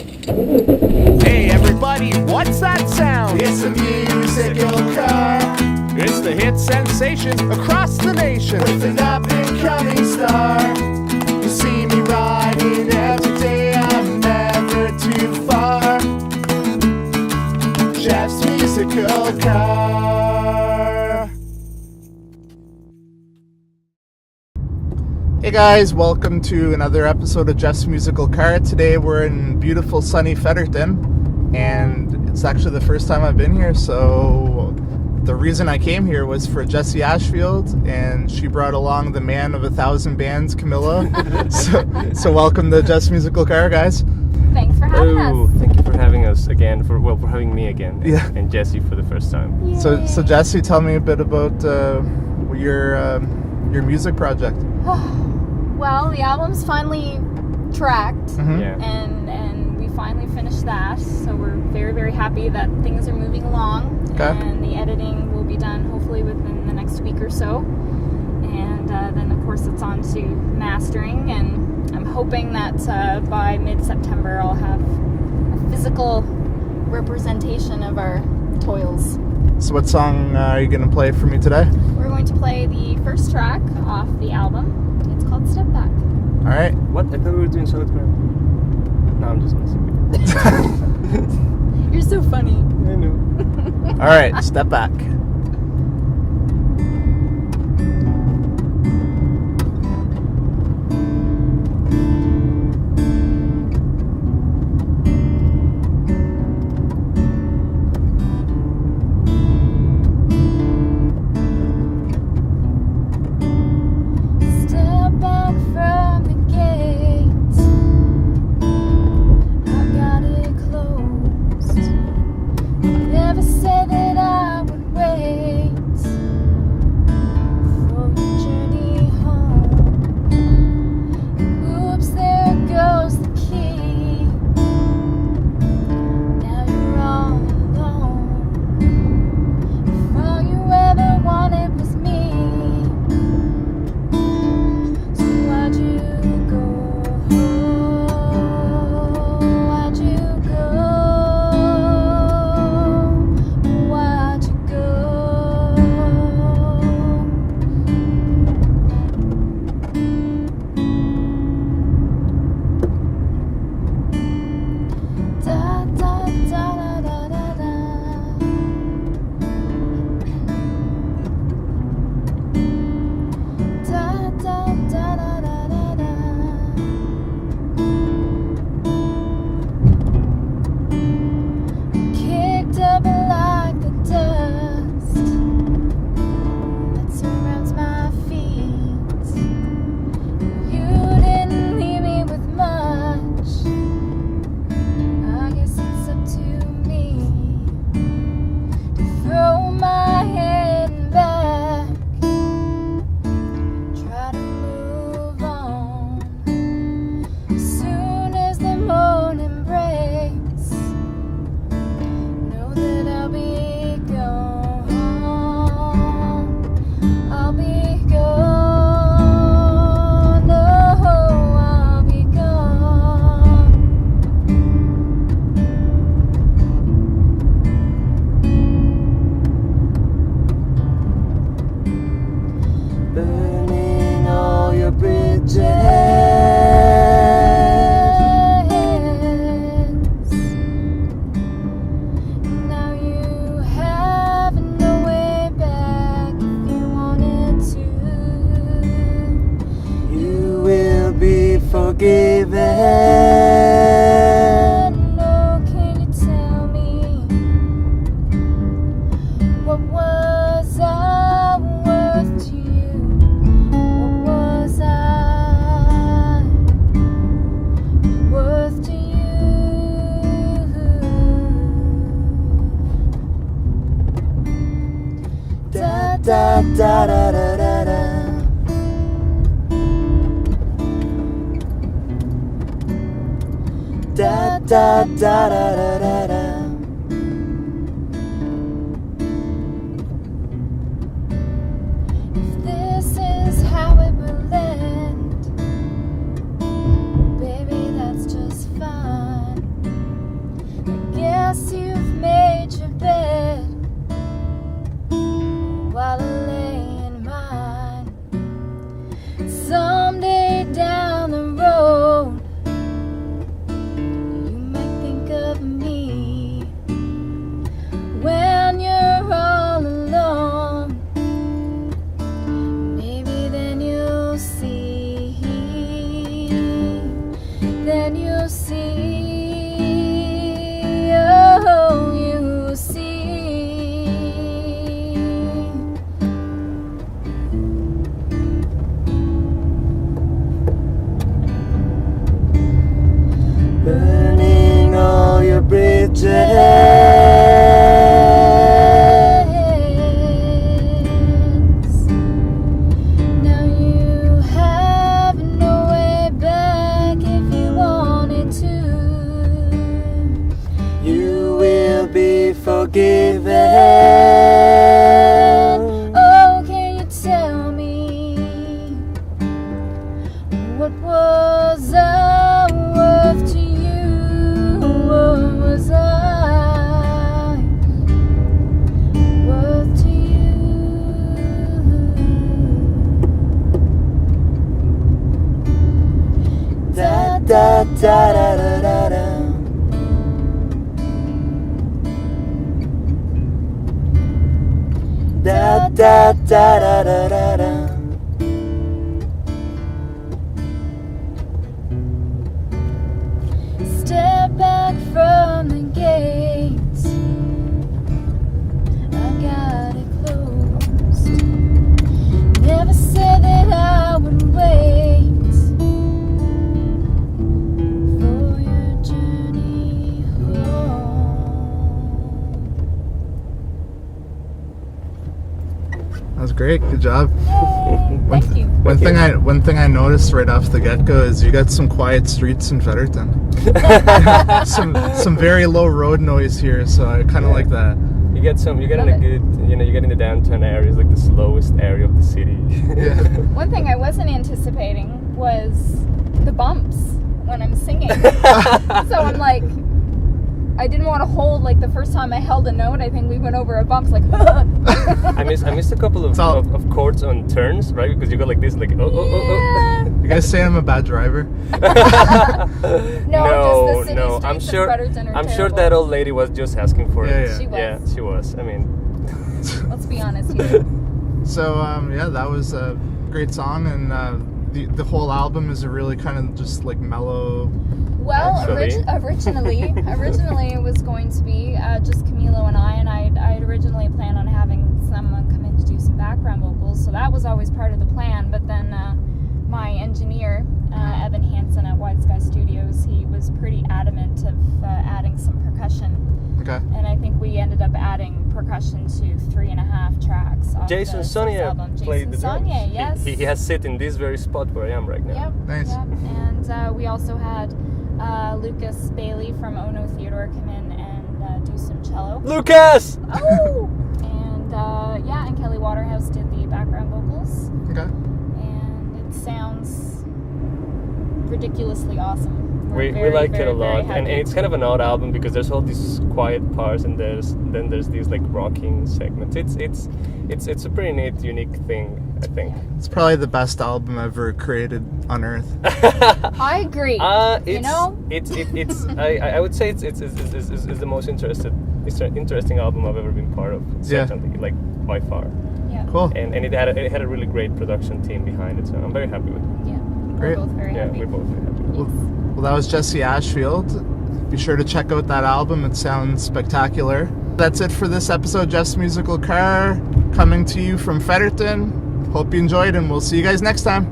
Hey everybody, what's that sound? It's a musical car It's the hit sensation across the nation. with an up-and-coming star. You see me riding every day, I'm never too far. Jeff's musical car. Hey guys, welcome to another episode of Jeff's Musical Car. Today we're in beautiful sunny Fredericton, and it's actually the first time I've been here, so the reason I came here was for Jessy Ashfield, and she brought along the man of 1,000 bands, Camilla. so welcome to Jeff's Musical Car, guys. Thanks for having us. Thank you for having us again, for having me again, Yeah. and Jessy for the first time. Yay. So Jessy, tell me a bit about your music project. Well, the album's finally tracked, Mhm. Yeah. and we finally finished that. So we're very, very happy that things are moving along. Okay. And the editing will be done hopefully within the next week or so. And then, of course, it's on to mastering. And I'm hoping that by mid-September I'll have a physical representation of our toils. So what song are you going to play for me today? We're going to play the first track off the album. It's called Step Back. All right. What? I thought we were doing Charlotte Graham. No, I'm just messing with you. You're so funny. I know. All right, Step Back. Step back from the gate. I've got it closed. Never said that I would wait for your journey home. Oops, there goes the key. Now you're all alone. If all you ever wanted was me. So why'd you go? Why'd you go? Why'd you go? Da da da da da da. Da da da da da da da. Kicked up like the dust that surrounds my feet. You didn't leave me with much. I guess it's up to me to throw my head back. Try to move on. As soon as the morning breaks, know that I'll be gone. I'll be gone. Oh, I'll be gone. Burning all your bridges. Now you have no way back if you wanted to. You will be forgiven. No, can you tell me what was I worth to you? What was I worth to you? Da da da da da da da. Da da da da da da da. If this is how it will end, baby, that's just fine. burning all your bridges. Now you have no way back if you wanted to. You will be forgiven. Oh, can you tell me what was I worth to you? What was I worth to you? Da da da da da da da. Da da da da da da da. Step back from the gates. I got it closed. Never said that I would wait for your journey home. That was great. Good job. Thank you. One thing I noticed right off the get-go is you got some quiet streets in Fredericton. some very low road noise here, so I kind of like that. You get in a Love it. good, you get in the downtown area, it's like the slowest area of the city. Yeah. One thing I wasn't anticipating was the bumps when I'm singing. So I'm like, I didn't want to hold, like the first time I held a note, I think we went over a bump, like, I missed a couple of chords on turns, right? Because you go like this, like Yeah. You guys say I'm a bad driver? No, just the city no. streets of Fredericton are I'm sure terrible. that old lady was just asking for Yeah, it. yeah. She was. Yeah, she was. I mean, Let's be honest here. So yeah, that was a great song, and the whole album is a really kind of just like mellow. Well, Actually. originally it was going to be just Camilo and I'd originally planned on having someone come in to do some background vocals, so that was always part of the plan. But then my engineer, Evan Hansen at Wide Sky Studios, he was pretty adamant of adding some percussion, Okay. and I think we ended up adding percussion to 3.5 tracks. Off Jason the Sonia album. played the drums. Sonia, yes. He has sit in this very spot where I am right now. Yep. Nice. Yep. And we also had Lucas Bailey from Ono Theodore come in and do some cello. Lucas! Oh! And yeah, and Kelly Waterhouse did the background vocals. Okay. And it sounds ridiculously awesome. We We're very, liked it very, a lot, very and happy. it's kind of an odd album because there's all these quiet parts and then there's these like rocking segments. It's a pretty neat, unique thing, I think. It's probably the best album ever created on Earth. I agree. It's, you know? it's I would say it's the most interesting album I've ever been part of. Yeah. Something like by far, Yeah. Cool. and it had a really great production team behind it, so I'm very happy with it. Yeah. Great. We're both very Yeah, happy. we're both very happy. Well, that was Jessy Ashfield. Be sure to check out that album. It sounds spectacular. That's it for this episode, Jeff's Musical Car, coming to you from Fredericton. Hope you enjoyed, and we'll see you guys next time.